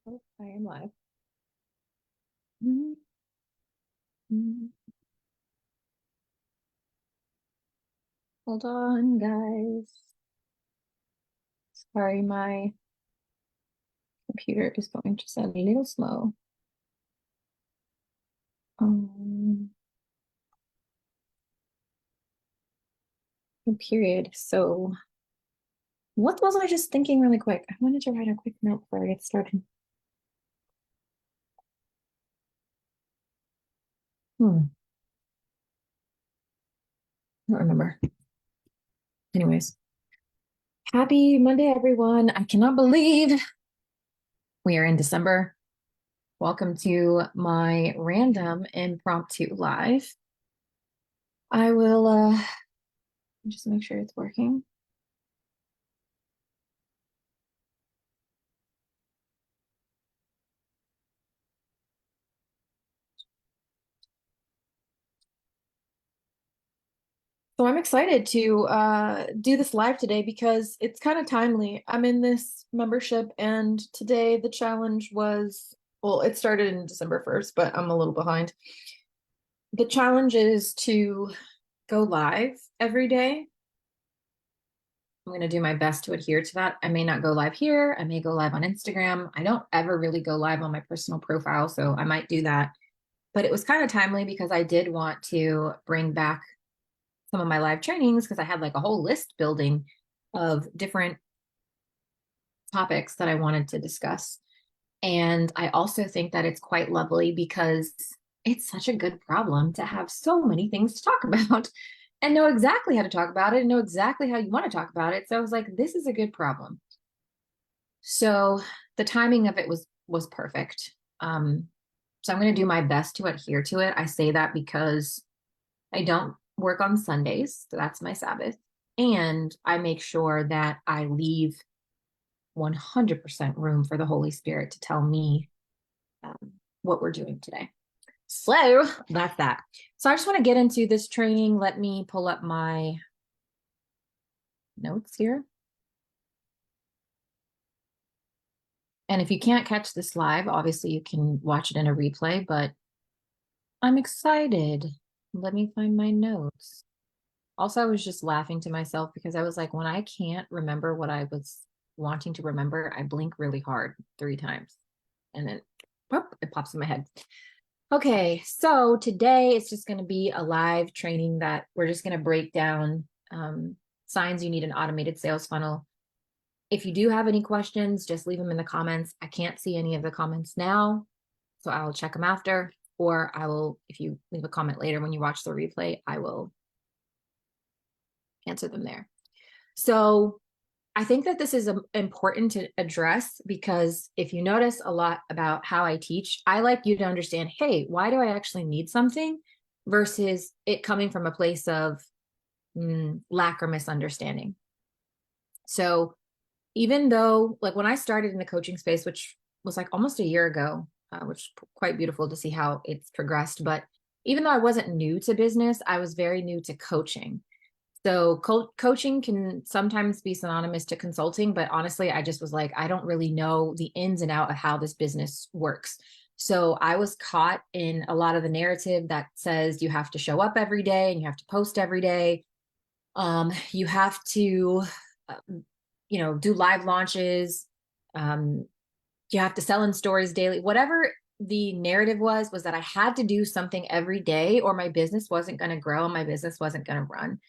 Oh, I am live. Mhm. Mhm. Hold on, guys. Sorry, my computer is going to sound a little slow. Um, period. So, what was I just thinking really quick? I wanted to write a quick note before I get started. Hmm, I don't remember. Anyways, happy Monday, everyone. I cannot believe we are in December. Welcome to my random impromptu live. I will just make sure it's working. So I'm excited to do this live today because it's kind of timely. I'm in this membership, and today the challenge was, well, it started in December 1st, but I'm a little behind. The challenge is to go live every day. I'm going to do my best to adhere to that. I may not go live here. I may go live on Instagram. I don't ever really go live on my personal profile, so I might do that. But it was kind of timely because I did want to bring back some of my live trainings because I had like a whole list building of different topics that I wanted to discuss. And I also think that it's quite lovely because it's such a good problem to have so many things to talk about and know exactly how to talk about it and know exactly how you want to talk about it. So I was like, this is a good problem. So the timing of it was perfect. So I'm going to do my best to adhere to it. I say that because I don't work on Sundays, so that's my Sabbath. And I make sure that I leave 100% room for the Holy Spirit to tell me what we're doing today. So that's that. So I just want to get into this training. Let me pull up my notes here. And if you can't catch this live, obviously you can watch it in a replay, but I'm excited. Let me find my notes. Also, I was just laughing to myself because I was like, when I can't remember what I was wanting to remember, I blink really hard 3 times and then whoop, it pops in my head. Okay, so today it's just going to be a live training that we're just going to break down signs you need an automated sales funnel. If you do have any questions, just leave them in the comments. I can't see any of the comments now, so I'll check them after, or I will, if you leave a comment later when you watch the replay, I will answer them there. So I think that this is important to address because if you notice a lot about how I teach, I like you to understand, hey, why do I actually need something versus it coming from a place of lack or misunderstanding. So even though, like when I started in the coaching space, which was like almost a year ago, which is quite beautiful to see how it's progressed. But even though I wasn't new to business, I was very new to coaching. So coaching can sometimes be synonymous to consulting, but honestly, I just was like, I don't really know the ins and out of how this business works. So I was caught in a lot of the narrative that says you have to show up every day and you have to post every day. You have to, do live launches. Um, you have to sell in stories daily. Whatever the narrative was that I had to do something every day or my business wasn't going to grow and my business wasn't going to run.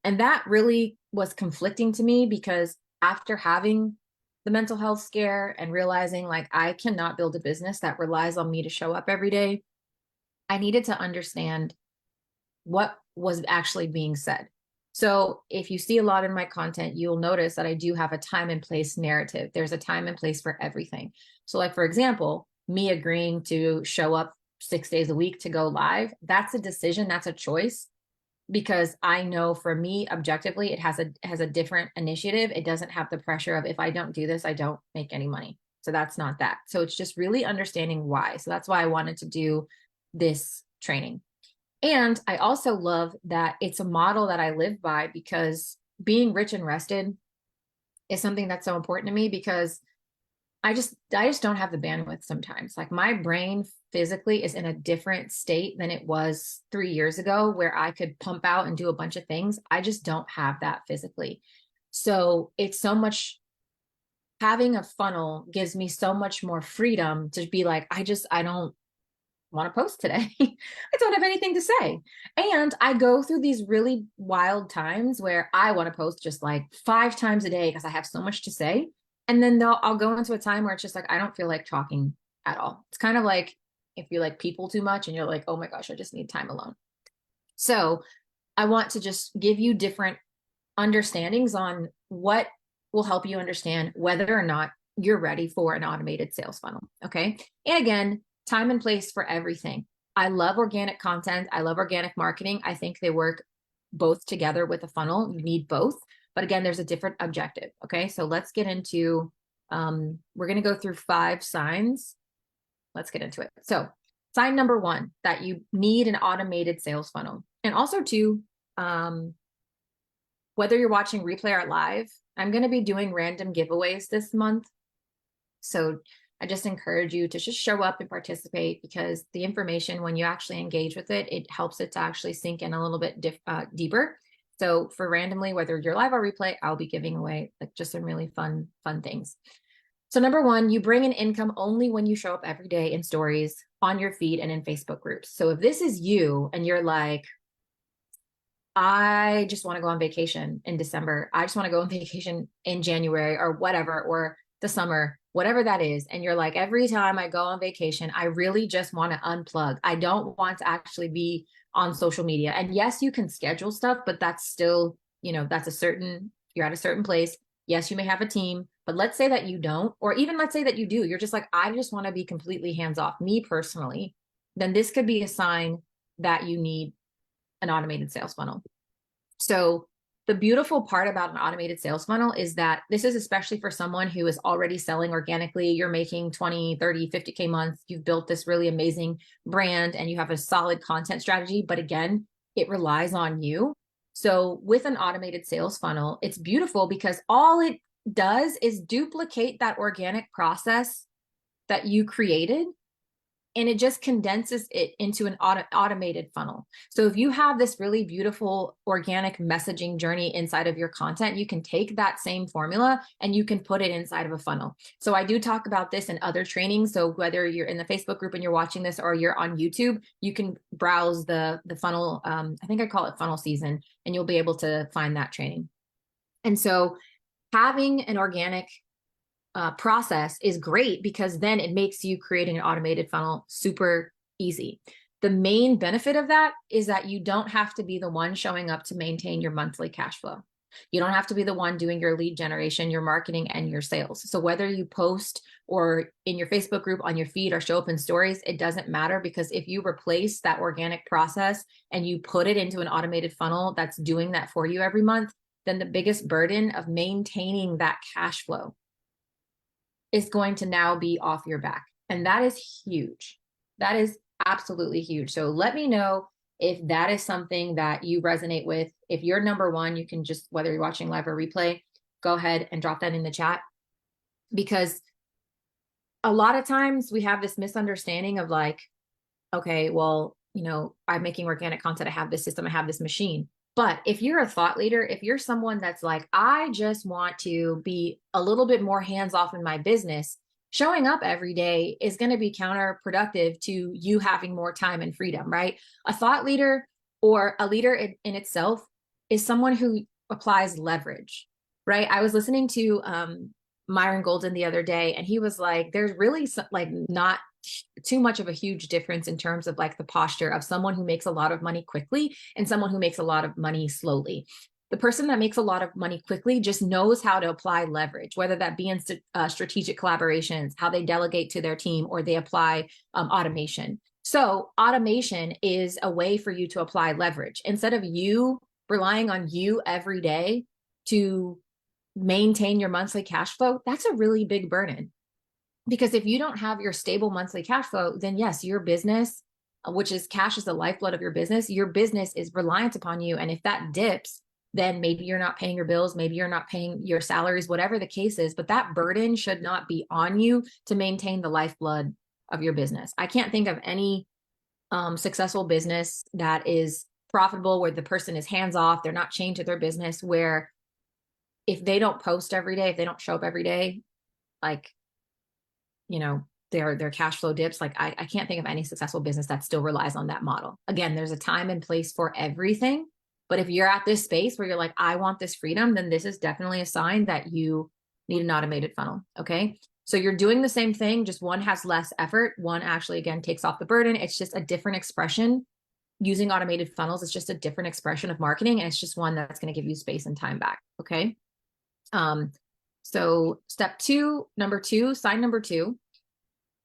And that really was conflicting to me because after having the mental health scare and realizing like I cannot build a business that relies on me to show up every day, I needed to understand what was actually being said. So if you see a lot in my content, you'll notice that I do have a time and place narrative. There's a time and place for everything. So like, for example, me agreeing to show up 6 days a week to go live, that's a decision, that's a choice because I know for me objectively it has a different initiative. It doesn't have the pressure of if I don't do this, I don't make any money. So that's not that. So it's just really understanding why. So that's why I wanted to do this training. And I also love that it's a model that I live by because being rich and rested is something that's so important to me because I just don't have the bandwidth sometimes. Like my brain physically is in a different state than it was 3 years ago, where I could pump out and do a bunch of things. I just don't have that physically. So it's so much, having a funnel gives me so much more freedom to be like, I don't want to post today. I don't have anything to say. And I go through these really wild times where I want to post just like 5 times a day because I have so much to say. And then I'll go into a time where it's just like, I don't feel like talking at all. It's kind of like if you like people too much and you're like, oh my gosh, I just need time alone. So I want to just give you different understandings on what will help you understand whether or not you're ready for an automated sales funnel. Okay. And again, time and place for everything. I love organic content. I love organic marketing. I think they work both together with a funnel. You need both. But again, there's a different objective. Okay. So let's get into, we're going to go through 5 signs. Let's get into it. So sign number 1, that you need an automated sales funnel. And also too, whether you're watching replay or live, I'm going to be doing random giveaways this month. So I just encourage you to just show up and participate, because the information, when you actually engage with it, it helps it to actually sink in a little bit deeper. So for randomly, whether you're live or replay, I'll be giving away like just some really fun things. So number 1, you bring in income only when you show up every day in stories, on your feed, and in Facebook groups. So if this is you and you're like, I just want to go on vacation in December, I just want to go on vacation in January or whatever, or the summer, whatever that is. And you're like, every time I go on vacation, I really just want to unplug. I don't want to actually be on social media. And yes, you can schedule stuff, but that's still, that's you're at a certain place. Yes, you may have a team, but let's say that you don't, or even let's say that you do, you're just like, I just want to be completely hands off, me personally, then this could be a sign that you need an automated sales funnel. So the beautiful part about an automated sales funnel is that this is especially for someone who is already selling organically. You're making 20, 30, 50K months. You've built this really amazing brand and you have a solid content strategy. But again, it relies on you. So with an automated sales funnel, it's beautiful because all it does is duplicate that organic process that you created, and it just condenses it into an automated funnel. So if you have this really beautiful organic messaging journey inside of your content, you can take that same formula and you can put it inside of a funnel. So I do talk about this in other trainings. So whether you're in the Facebook group and you're watching this, or you're on YouTube, you can browse the funnel. I think I call it funnel season, and you'll be able to find that training. And so having an organic process is great, because then it makes you creating an automated funnel super easy. The main benefit of that is that you don't have to be the one showing up to maintain your monthly cash flow. You don't have to be the one doing your lead generation, your marketing, and your sales. So whether you post or in your Facebook group, on your feed, or show up in stories, it doesn't matter, because if you replace that organic process and you put it into an automated funnel that's doing that for you every month, then the biggest burden of maintaining that cash flow is going to now be off your back. And that is huge. That is absolutely huge. So let me know if that is something that you resonate with. If you're number 1, you can just, whether you're watching live or replay, go ahead and drop that in the chat. Because a lot of times we have this misunderstanding of like, okay, well, I'm making organic content. I have this system, I have this machine. But if you're a thought leader, if you're someone that's like, I just want to be a little bit more hands-off in my business, showing up every day is going to be counterproductive to you having more time and freedom, right? A thought leader, or a leader in itself, is someone who applies leverage, right? I was listening to Myron Golden the other day, and he was like, there's really not too much of a huge difference in terms of like the posture of someone who makes a lot of money quickly and someone who makes a lot of money slowly. The person that makes a lot of money quickly just knows how to apply leverage, whether that be in strategic collaborations, how they delegate to their team, or they apply automation. So automation is a way for you to apply leverage. Instead of you relying on you every day to maintain your monthly cash flow, that's a really big burden. Because if you don't have your stable monthly cash flow, then yes, your business, which is cash is the lifeblood of your business is reliant upon you. And if that dips, then maybe you're not paying your bills, maybe you're not paying your salaries, whatever the case is, but that burden should not be on you to maintain the lifeblood of your business. I can't think of any successful business that is profitable where the person is hands off, they're not chained to their business, where if they don't post every day, if they don't show up every day, like, you know, their cash flow dips. Like I can't think of any successful business that still relies on that model. Again, there's a time and place for everything. But if you're at this space where you're like, I want this freedom, then this is definitely a sign that you need an automated funnel. Okay. So you're doing the same thing, just one has less effort. One actually, again, takes off the burden. It's just a different expression. Using automated funnels is just a different expression of marketing. And it's just one that's going to give you space and time back. Okay. So step two, sign number two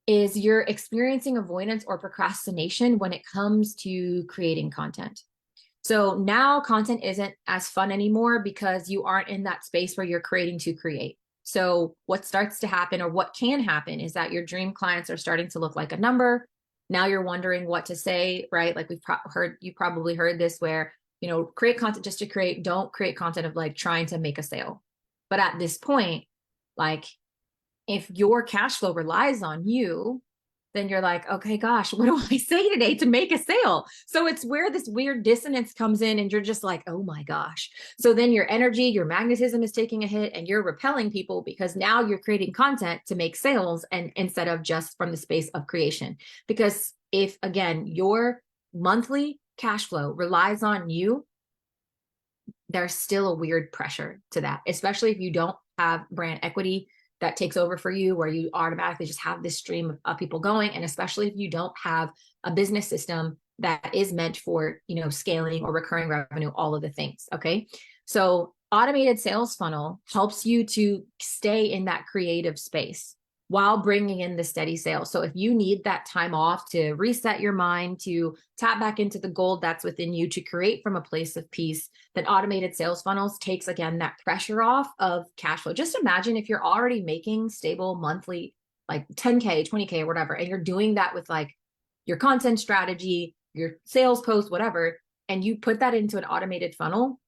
is you're experiencing avoidance or procrastination when it comes to creating content. So now content isn't as fun anymore because you aren't in that space where you're creating to create. So what starts to happen, or what can happen, is that your dream clients are starting to look like a number. Now you're wondering what to say, right? Like you probably heard this where, you know, create content just to create, don't create content of like trying to make a sale. But at this point, like, if your cash flow relies on you, then you're like, okay, gosh, what do I say today to make a sale? So it's where this weird dissonance comes in and you're just like, oh my gosh. So then your energy, your magnetism is taking a hit and you're repelling people because now you're creating content to make sales, and instead of just from the space of creation. Because if, again, your monthly cash flow relies on you, there's still a weird pressure to that, especially if you don't have brand equity that takes over for you, where you automatically just have this stream of people going. And especially if you don't have a business system that is meant for, you know, scaling or recurring revenue, all of the things. Okay. So automated sales funnel helps you to stay in that creative space while bringing in the steady sales. So if you need that time off to reset your mind, to tap back into the gold that's within you, to create from a place of peace, then automated sales funnels takes, again, that pressure off of cash flow. Just imagine if you're already making stable monthly, like 10K, 20K, or whatever, and you're doing that with like your content strategy, your sales post, whatever, and you put that into an automated funnel.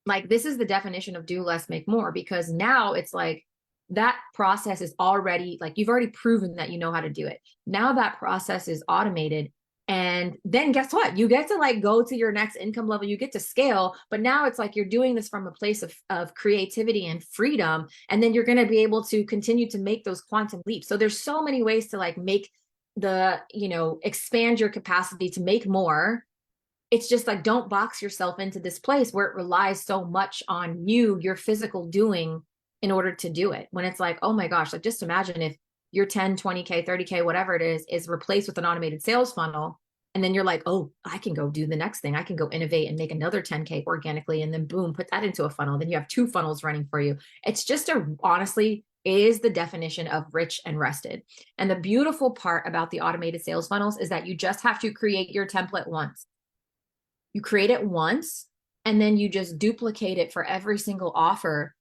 Like, this is the definition of do less, make more, because now it's like, that process is already, like, you've already proven that you know how to do it. Now that process is automated. And then guess what? You get to like go to your next income level, you get to scale, but now it's like you're doing this from a place of creativity and freedom. And then you're going to be able to continue to make those quantum leaps. So there's so many ways to like make the, you know, expand your capacity to make more. It's just like, don't box yourself into this place where it relies so much on you, your physical doing, in order to do it. When it's like, oh my gosh, like just imagine if your 10, 20K, 30K, whatever it is replaced with an automated sales funnel. And then you're like, oh, I can go do the next thing. I can go innovate and make another 10K organically. And then boom, put that into a funnel. Then you have two funnels running for you. It's just honestly, is the definition of rich and rested. And the beautiful part about the automated sales funnels is that you just have to create your template once. You create it once, and then you just duplicate it for every single offer.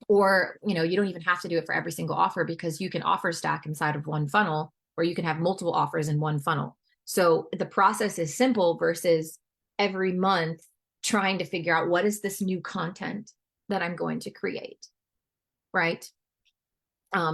Or, you know, you don't even have to do it for every single offer, because you can offer stack inside of one funnel, or you can have multiple offers in one funnel. So the process is simple versus every month trying to figure out what is this new content that I'm going to create, right?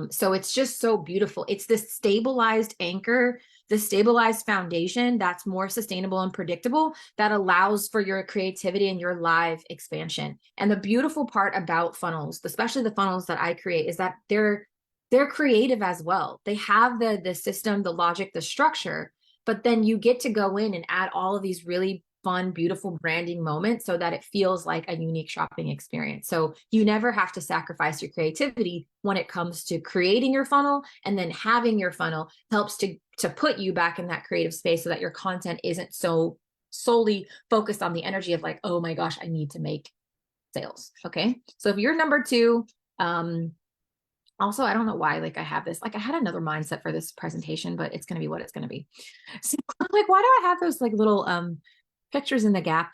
So it's just so beautiful. It's this stabilized anchor, the stabilized foundation that's more sustainable and predictable, that allows for your creativity and your live expansion. And the beautiful part about funnels, especially the funnels that I create, is that they're creative as well. They have the system, the logic, the structure, but then you get to go in and add all of these really fun, beautiful branding moments so that it feels like a unique shopping experience. So you never have to sacrifice your creativity when it comes to creating your funnel, and then having your funnel helps to put you back in that creative space so that your content isn't so solely focused on the energy of like, oh my gosh, I need to make sales. Okay. So if you're number two, also, I don't know why, like I have this, like I had another mindset for this presentation, but it's going to be what it's going to be. So like, why do I have those like little, pictures in the gap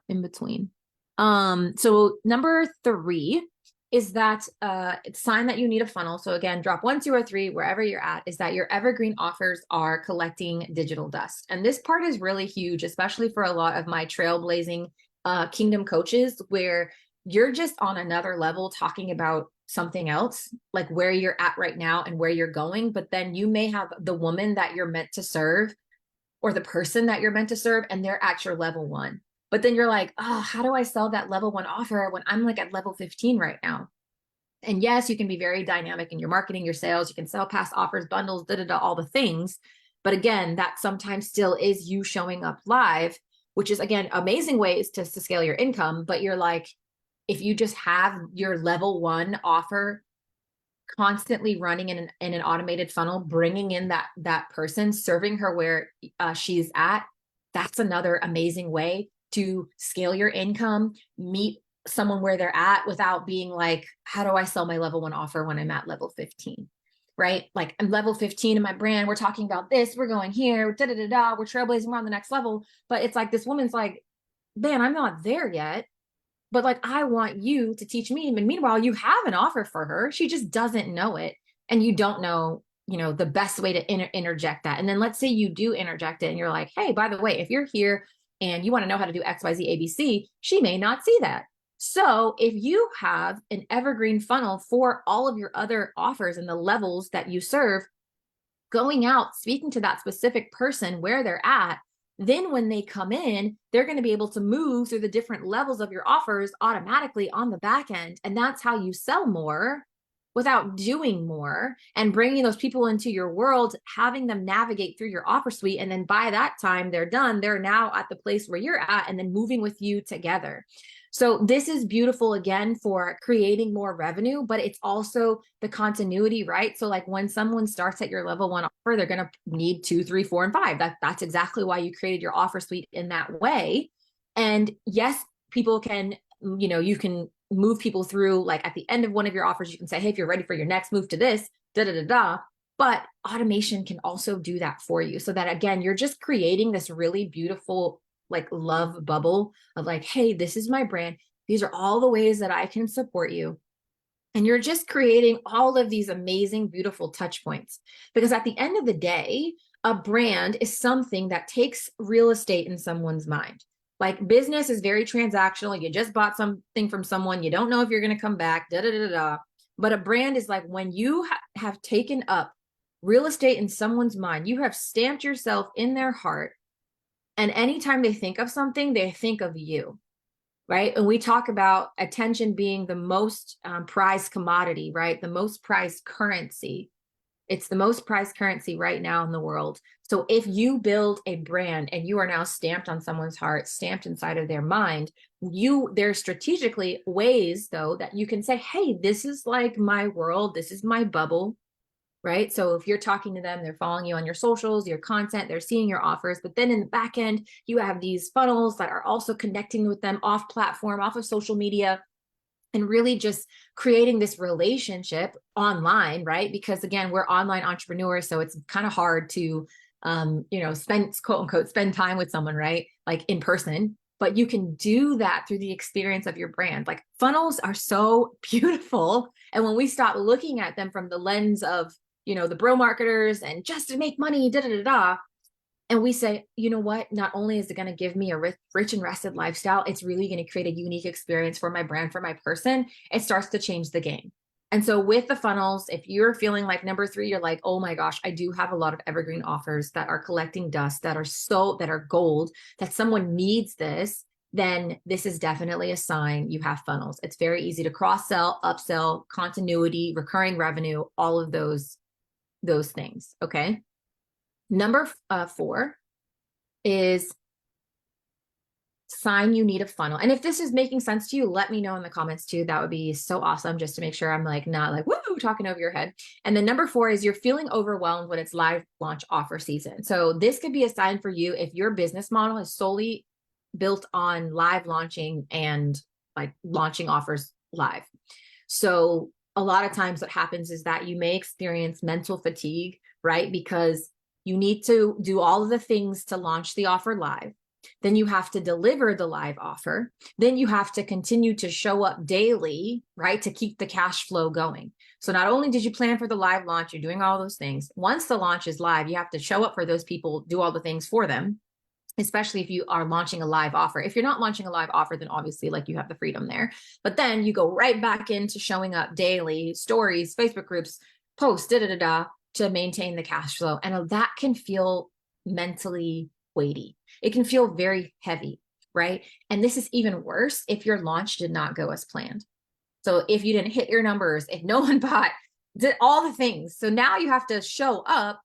in between? So number three is that it's a sign that you need a funnel. So again, drop 1, 2, or 3, wherever you're at, is that your evergreen offers are collecting digital dust. And this part is really huge, especially for a lot of my trailblazing kingdom coaches where you're just on another level talking about something else, like where you're at right now and where you're going. But then you may have the woman that you're meant to serve or the person that you're meant to serve, and they're at your level one. But then you're like, oh, how do I sell that level one offer when I'm like at level 15 right now? And yes, you can be very dynamic in your marketing, your sales, you can sell past offers, bundles, da da da, all the things. But again, that sometimes still is you showing up live, which is again amazing ways to scale your income. But you're like, if you just have your level one offer constantly running in an automated funnel, bringing in that person, serving her where she's at, that's another amazing way to scale your income, meet someone where they're at without being like, how do I sell my level one offer when I'm at level 15? Right? Like I'm level 15 in my brand. We're talking about this. We're going here. Da da da da. We're trailblazing. We're on the next level. But it's like this woman's like, man, I'm not there yet. But like, I want you to teach me. And meanwhile, you have an offer for her. She just doesn't know it. And you don't know, the best way to interject that. And then let's say you do interject it and you're like, hey, by the way, if you're here and you want to know how to do X, Y, Z, A, B, C, she may not see that. So if you have an evergreen funnel for all of your other offers and the levels that you serve, going out, speaking to that specific person where they're at, then when they come in, they're going to be able to move through the different levels of your offers automatically on the back end. And that's how you sell more without doing more, and bringing those people into your world, having them navigate through your offer suite. And then by that time they're done, they're now at the place where you're at and then moving with you together. So this is beautiful again for creating more revenue, but it's also the continuity, right? So like when someone starts at your level one offer, they're going to need 2, 3, 4, and 5. That's exactly why you created your offer suite in that way. And yes, people can, you can move people through, like at the end of one of your offers, you can say, hey, if you're ready for your next move to this, da da da da. But automation can also do that for you. So that again, you're just creating this really beautiful like love bubble of like, hey, this is my brand. These are all the ways that I can support you. And you're just creating all of these amazing, beautiful touch points. Because at the end of the day, a brand is something that takes real estate in someone's mind. Like business is very transactional. You just bought something from someone. You don't know if you're going to come back, da da da da. But a brand is like when you have taken up real estate in someone's mind, you have stamped yourself in their heart. And anytime they think of something, they think of you, right? And we talk about attention being the most prized commodity, right? The most prized currency. It's the most prized currency right now in the world. So if you build a brand and you are now stamped on someone's heart, stamped inside of their mind, there's strategically ways though that you can say, hey, this is like my world. This is my bubble. Right? So if you're talking to them, they're following you on your socials, your content, they're seeing your offers, but then in the back end, you have these funnels that are also connecting with them off platform, off of social media, and really just creating this relationship online, right? Because again, we're online entrepreneurs, so it's kind of hard to, spend quote unquote, spend time with someone, right? Like in person, but you can do that through the experience of your brand. Like funnels are so beautiful. And when we stop looking at them from the lens of, the bro marketers and just to make money, da da da da. And we say, you know what? Not only is it going to give me a rich and rested lifestyle, it's really going to create a unique experience for my brand, for my person. It starts to change the game. And so with the funnels, if you're feeling like number 3, you're like, oh my gosh, I do have a lot of evergreen offers that are collecting dust, that are gold, that someone needs this, then this is definitely a sign you have funnels. It's very easy to cross-sell, upsell, continuity, recurring revenue, all of those things. Okay. Number 4 is sign you need a funnel. And if this is making sense to you, let me know in the comments too. That would be so awesome, just to make sure I'm like not like woo talking over your head. And then number 4 is you're feeling overwhelmed when it's live launch offer season. So this could be a sign for you if your business model is solely built on live launching and like launching offers live. So a lot of times what happens is that you may experience mental fatigue, right? Because you need to do all of the things to launch the offer live. Then you have to deliver the live offer. Then you have to continue to show up daily, right? To keep the cash flow going. So not only did you plan for the live launch, you're doing all those things. Once the launch is live, you have to show up for those people, do all the things for them. especially if you are launching a live offer. If you're not launching a live offer, then obviously like you have the freedom there. But then you go right back into showing up daily, stories, Facebook groups, posts, to maintain the cash flow. And that can feel mentally weighty. It can feel very heavy, right? And this is even worse if your launch did not go as planned. So if you didn't hit your numbers, if no one bought, did all the things. So now you have to show up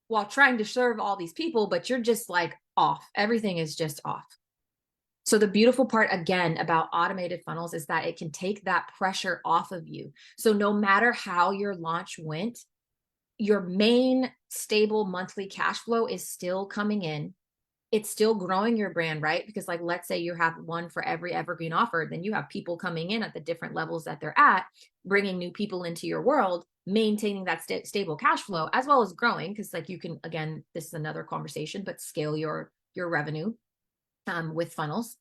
while trying to serve all these people, but you're just like off. Everything is just off. So the beautiful part again about automated funnels is that it can take that pressure off of you. So no matter how your launch went, your main stable monthly cash flow is still coming in. It's still growing your brand, right? Because like, let's say you have one for every evergreen offer, then you have people coming in at the different levels that they're at, bringing new people into your world, maintaining that stable cash flow, as well as growing. Cause like you can, again, this is another conversation, but scale your revenue with funnels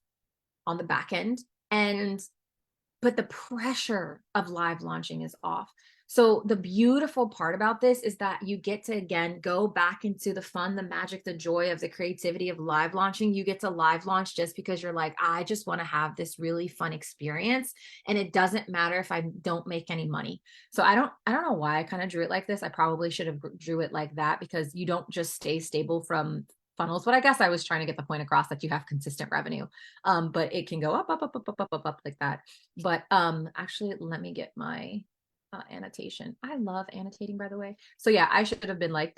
on the back end. But the pressure of live launching is off. So the beautiful part about this is that you get to, again, go back into the fun, the magic, the joy of the creativity of live launching. You get to live launch just because you're like, I just want to have this really fun experience. And it doesn't matter if I don't make any money. So I don't know why I kind of drew it like this. I probably should have drew it like that, because you don't just stay stable from funnels, but I guess I was trying to get the point across that you have consistent revenue. But it can go up like that. But actually, let me get my annotation. I love annotating, by the way. So yeah, I should have been like,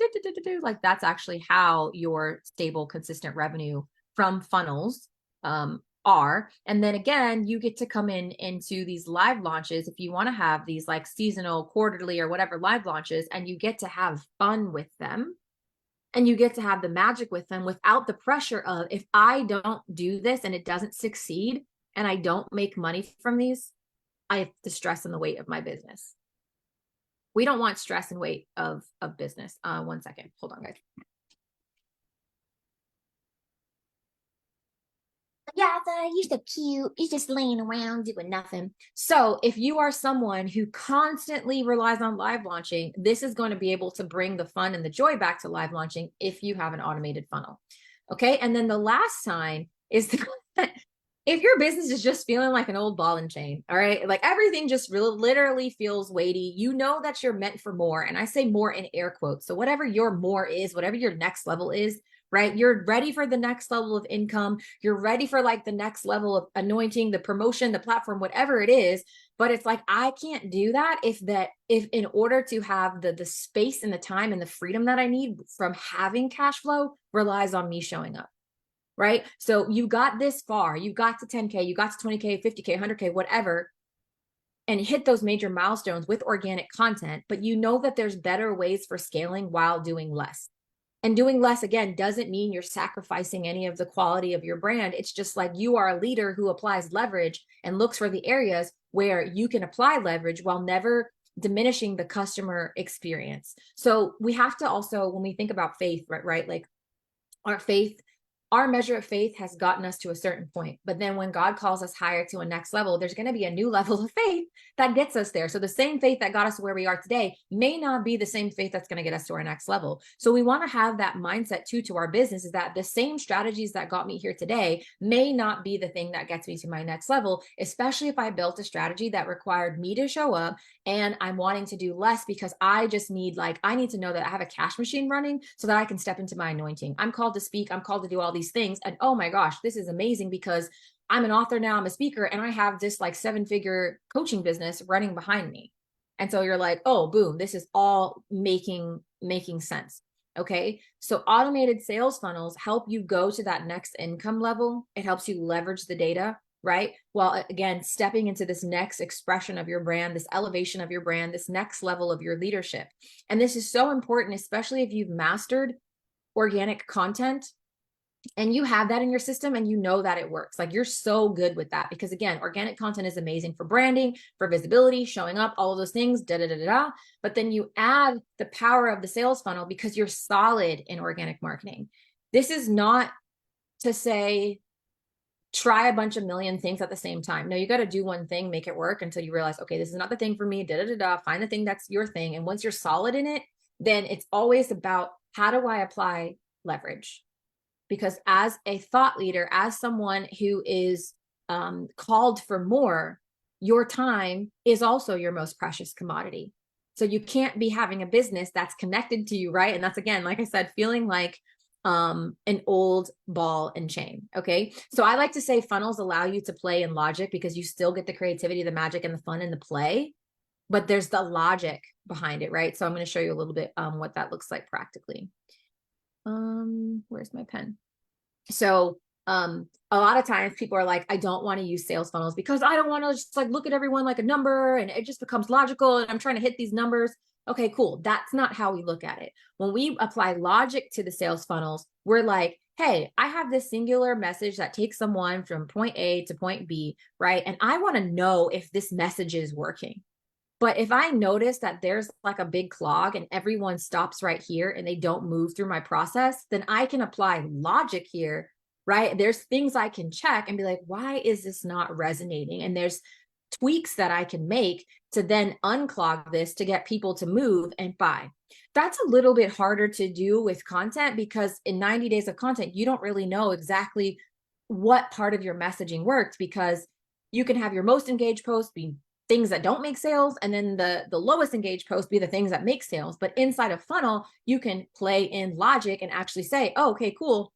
like that's actually how your stable, consistent revenue from funnels are. And then again, you get to come into these live launches if you want to have these like seasonal, quarterly, or whatever live launches, and you get to have fun with them. And you get to have the magic with them without the pressure of, if I don't do this and it doesn't succeed and I don't make money from these, I have the stress and the weight of my business. We don't want stress and weight of business. 1 second. Hold on, guys. Yeah, you're so cute. You're just laying around doing nothing. So if you are someone who constantly relies on live launching, this is going to be able to bring the fun and the joy back to live launching if you have an automated funnel. Okay. And then the last sign is if your business is just feeling like an old ball and chain, all right, like everything just really literally feels weighty, you know that you're meant for more. And I say more in air quotes. So whatever your more is, whatever your next level is, right? You're ready for the next level of income. You're ready for like the next level of anointing, the promotion, the platform, whatever it is. But it's like, I can't do that if in order to have the space and the time and the freedom that I need from having cash flow relies on me showing up. Right? So you got this far, you got to 10K, you got to 20K, 50K, 100K, whatever, and hit those major milestones with organic content, but you know that there's better ways for scaling while doing less. And doing less, again, doesn't mean you're sacrificing any of the quality of your brand. It's just like you are a leader who applies leverage and looks for the areas where you can apply leverage while never diminishing the customer experience. So we have to also, when we think about faith, right? Like our measure of faith has gotten us to a certain point. But then when God calls us higher to a next level, there's going to be a new level of faith that gets us there. So the same faith that got us to where we are today may not be the same faith that's going to get us to our next level. So we want to have that mindset too to our business, is that the same strategies that got me here today may not be the thing that gets me to my next level, especially if I built a strategy that required me to show up and I'm wanting to do less because I just need, I need to know that I have a cash machine running so that I can step into my anointing. I'm called to speak. I'm called to do all these things. And oh my gosh, this is amazing because I'm an author now, I'm a speaker, and I have this 7-figure coaching business running behind me. And so you're like, oh, boom, this is all making sense. Okay. So automated sales funnels help you go to that next income level. It helps you leverage the data, right? While again, stepping into this next expression of your brand, this elevation of your brand, this next level of your leadership. And this is so important, especially if you've mastered organic content and you have that in your system and you know that it works. Like, you're so good with that because again, organic content is amazing for branding, for visibility, showing up, all of those things, But then you add the power of the sales funnel because you're solid in organic marketing. This is not to say, try a bunch of million things at the same time. No, you got to do one thing, make it work until you realize, okay, this is not the thing for me, find the thing that's your thing. And once you're solid in it, then it's always about, how do I apply leverage? because as a thought leader, as someone who is called for more, your time is also your most precious commodity. So you can't be having a business that's connected to you, right? And that's, again, like I said, feeling like an old ball and chain. Okay. So I like to say funnels allow you to play in logic because you still get the creativity, the magic, and the fun and the play, but there's the logic behind it, right? So I'm going to show you a little bit what that looks like practically. Where's my pen? So a lot of times people are like, I don't want to use sales funnels because I don't want to just like look at everyone like a number and it just becomes logical and I'm trying to hit these numbers. Okay, cool. That's not how we look at it. When we apply logic to the sales funnels, we're like, hey, I have this singular message that takes someone from point A to point B, right? And I want to know if this message is working. But if I notice that there's like a big clog and everyone stops right here and they don't move through my process, then I can apply logic here, right? There's things I can check and be like, why is this not resonating? And there's tweaks that I can make to then unclog this to get people to move and buy. That's a little bit harder to do with content because in 90 days of content, you don't really know exactly what part of your messaging worked because you can have your most engaged post be things that don't make sales, and then the lowest engaged post be the things that make sales. But inside a funnel, you can play in logic and actually say, oh, okay, cool,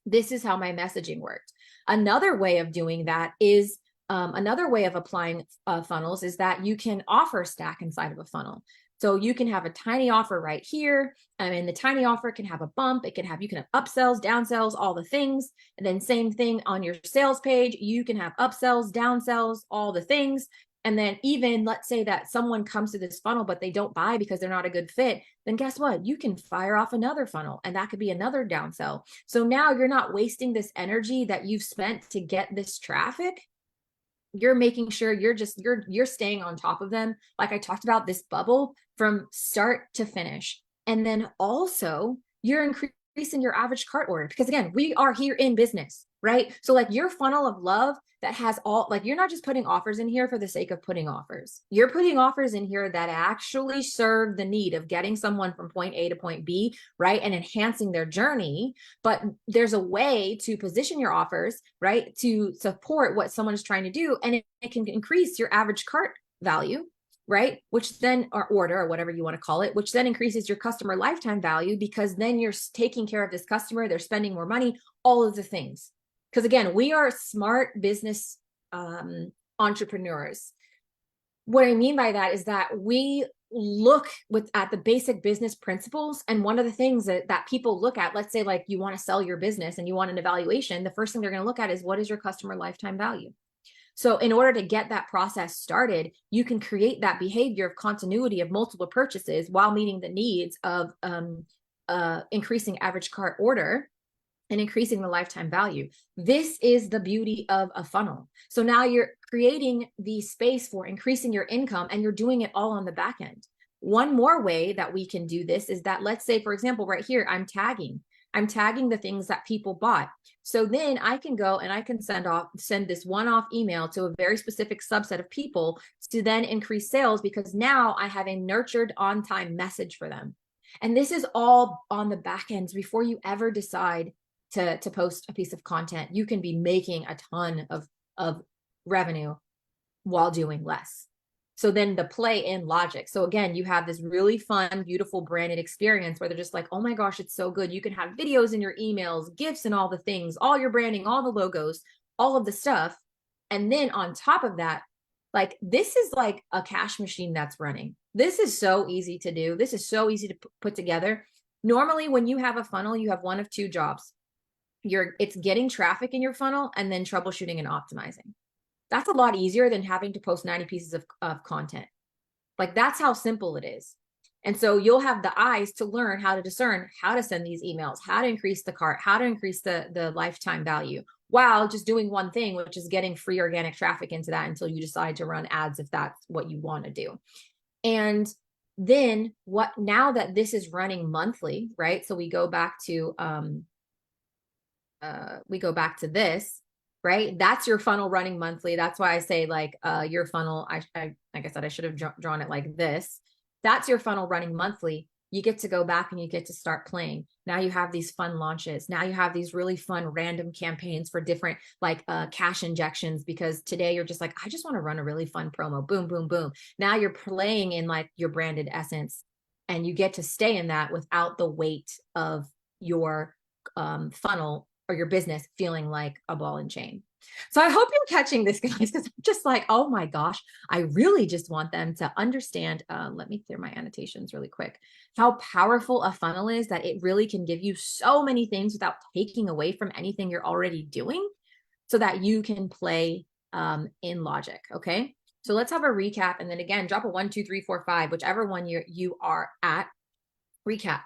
this is how my messaging worked. Another way of doing that is another way of applying funnels is that you can offer stack inside of a funnel. So you can have a tiny offer right here. And the tiny offer can have a bump. It can have, you can have upsells, downsells, all the things. And then same thing on your sales page. You can have upsells, downsells, all the things. And then even let's say that someone comes to this funnel, but they don't buy because they're not a good fit. Then guess what? You can fire off another funnel and that could be another downsell. So now you're not wasting this energy that you've spent to get this traffic. You're making sure you're staying on top of them. Like I talked about, this bubble from start to finish. And then also you're increasing your average cart order because again, we are here in business, right? So like your funnel of love that has all, like, you're not just putting offers in here for the sake of putting offers. You're putting offers in here that actually serve the need of getting someone from point A to point B, right? And enhancing their journey. But there's a way to position your offers, right? To support what someone is trying to do. And it can increase your average cart value, right? Which then, or order, or whatever you want to call it, which then increases your customer lifetime value because then you're taking care of this customer, they're spending more money, all of the things. Because again, we are smart business entrepreneurs. What I mean by that is that we look at the basic business principles. And one of the things that people look at, let's say like you want to sell your business and you want an evaluation, the first thing they're going to look at is what is your customer lifetime value? So in order to get that process started, you can create that behavior of continuity of multiple purchases while meeting the needs of increasing average cart order and increasing the lifetime value. This is the beauty of a funnel. So now you're creating the space for increasing your income and you're doing it all on the back end. One more way that we can do this is that, let's say, for example, right here, I'm tagging the things that people bought. So then I can go and I can send this one-off email to a very specific subset of people to then increase sales because now I have a nurtured on-time message for them. And this is all on the back end before you ever decide to post a piece of content. You can be making a ton of revenue while doing less. So then the play in logic. So again, you have this really fun, beautiful branded experience where they're just like, oh my gosh, it's so good. You can have videos in your emails, GIFs and all the things, all your branding, all the logos, all of the stuff. And then on top of that, like this is like a cash machine that's running. This is so easy to do. This is so easy to put together. Normally, when you have a funnel, you have one of two jobs. It's getting traffic in your funnel and then troubleshooting and optimizing. That's a lot easier than having to post 90 pieces of content. Like that's how simple it is. And so you'll have the eyes to learn how to discern how to send these emails, how to increase the cart, how to increase the lifetime value while just doing one thing, which is getting free organic traffic into that until you decide to run ads if that's what you want to do. And then now that this is running monthly, right? So we go back to this, right? That's your funnel running monthly. That's why I say like your funnel, like I said, I should have drawn it like this. That's your funnel running monthly. you get to go back and you get to start playing. Now you have these fun launches. Now you have these really fun random campaigns for different like cash injections, because today you're just like, I just want to run a really fun promo. Boom, boom, boom. Now you're playing in like your branded essence, and you get to stay in that without the weight of your funnel or your business feeling like a ball and chain. So I hope you're catching this, guys, because I'm just like, oh my gosh, I really just want them to understand. Let me clear my annotations really quick. How powerful a funnel is, that it really can give you so many things without taking away from anything you're already doing, so that you can play in logic. Okay. So let's have a recap. And then again, drop a 1, 2, 3, 4, 5, whichever one you are at. Recap.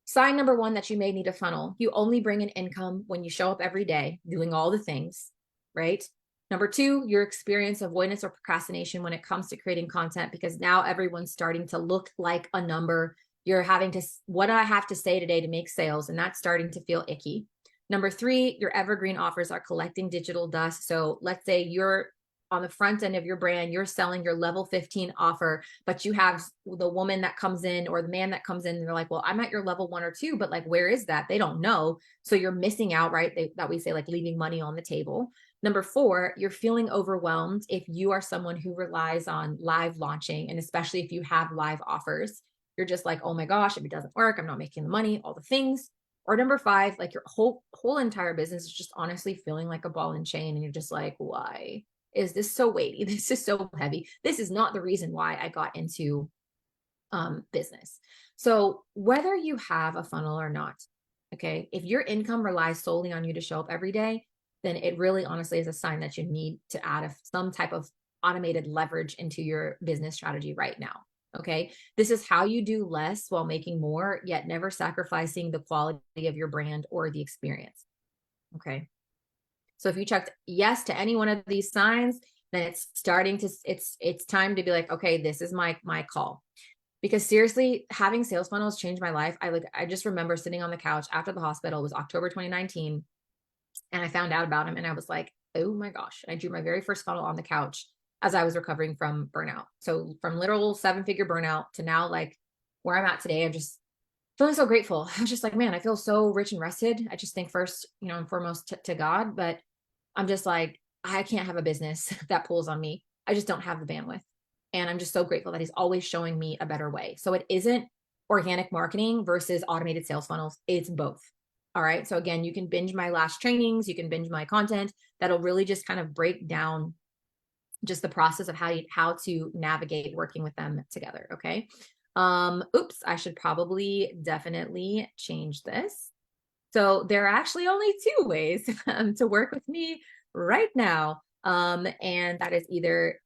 Sign number one that you may need a funnel. You only bring in income when you show up every day doing all the things, right? Number two, your experience avoidance or procrastination when it comes to creating content, because now everyone's starting to look like a number. You're having to, what do I have to say today to make sales? And that's starting to feel icky. Number three, your evergreen offers are collecting digital dust. So let's say you're on the front end of your brand, you're selling your level 15 offer, but you have the woman that comes in or the man that comes in and they're like, well, I'm at your level 1 or 2, but like, where is that? They don't know. So you're missing out, right? That we say like leaving money on the table. Number four, you're feeling overwhelmed if you are someone who relies on live launching, and especially if you have live offers. You're just like, oh my gosh, if it doesn't work, I'm not making the money, all the things. Or number five, like your whole entire business is just honestly feeling like a ball and chain, and you're just like, why is this so weighty? This is so heavy. This is not the reason why I got into business. So whether you have a funnel or not, okay, if your income relies solely on you to show up every day, then it really honestly is a sign that you need to add some type of automated leverage into your business strategy right now. Okay. This is how you do less while making more, yet never sacrificing the quality of your brand or the experience. Okay. So if you checked yes to any one of these signs, then it's starting to, it's time to be like, okay, this is my call. Because seriously, having sales funnels changed my life. I just remember sitting on the couch after the hospital. It was October 2019. And I found out about him and I was like, oh my gosh. And I drew my very first funnel on the couch as I was recovering from burnout. So from literal 7-figure burnout to now, like where I'm at today, I'm just feeling so grateful. I was just like, man, I feel so rich and rested. I just think first, and foremost to God, but I'm just like, I can't have a business that pulls on me. I just don't have the bandwidth. And I'm just so grateful that he's always showing me a better way. So it isn't organic marketing versus automated sales funnels. It's both. All right. So again, you can binge my last trainings. You can binge my content. That'll really just kind of break down just the process of how to navigate working with them together. Okay. Oops, I should probably definitely change this. So there are actually only two ways to work with me right now. And that is either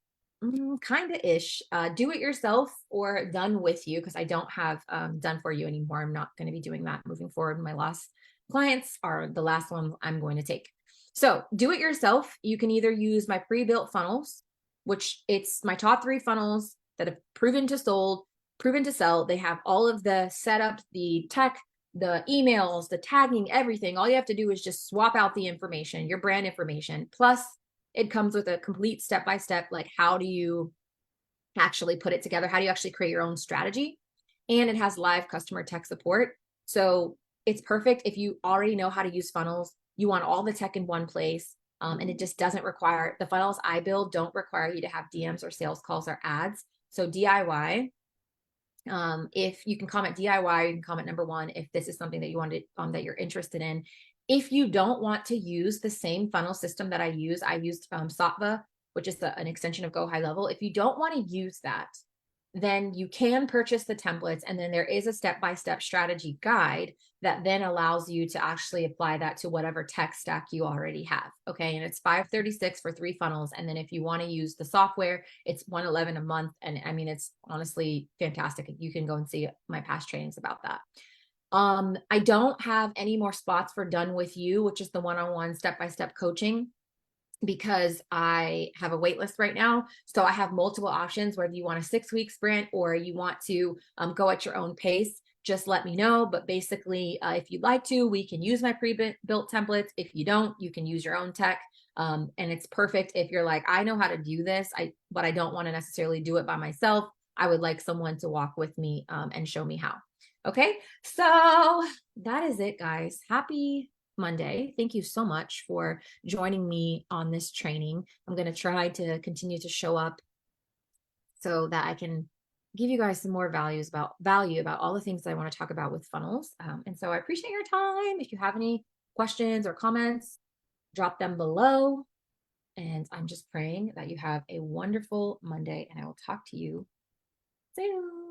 kind of ish, do it yourself or done with you, because I don't have done for you anymore. I'm not going to be doing that moving forward. My last clients are the last ones I'm going to take. So do it yourself. You can either use my pre-built funnels, which it's my top 3 funnels that have proven to sell. They have all of the setup, the tech, the emails, the tagging, everything. All you have to do is just swap out the information, your brand information. Plus, it comes with a complete step-by-step, like how do you actually put it together? How do you actually create your own strategy? And it has live customer tech support. So it's perfect if you already know how to use funnels. You want all the tech in one place. And it just doesn't require, the funnels I build don't require you to have DMs or sales calls or ads. So DIY. If you can comment DIY, you can comment number 1 if this is something that you wanted that you're interested in. If you don't want to use the same funnel system that I used Satva, which is an extension of Go High Level. If you don't want to use that, then you can purchase the templates, and then there is a step-by-step strategy guide that then allows you to actually apply that to whatever tech stack you already have. Okay. And it's $536 for 3 funnels. And then if you want to use the software, it's $111 a month. And I mean, it's honestly fantastic. You can go and see my past trainings about that. I don't have any more spots for Done With You, which is the one-on-one step-by-step coaching, because I have a wait list right now. So I have multiple options, whether you want a 6-week sprint or you want to go at your own pace. Just let me know. But basically, if you'd like to, we can use my pre-built templates. If you don't, you can use your own tech. And it's perfect if you're like, I know how to do this, but I don't want to necessarily do it by myself. I would like someone to walk with me and show me how. Okay. So that is it, guys. Happy Monday. Thank you so much for joining me on this training. I'm going to try to continue to show up so that I can give you guys some more value about all the things that I want to talk about with funnels. And so I appreciate your time. If you have any questions or comments, drop them below. And I'm just praying that you have a wonderful Monday, and I will talk to you soon.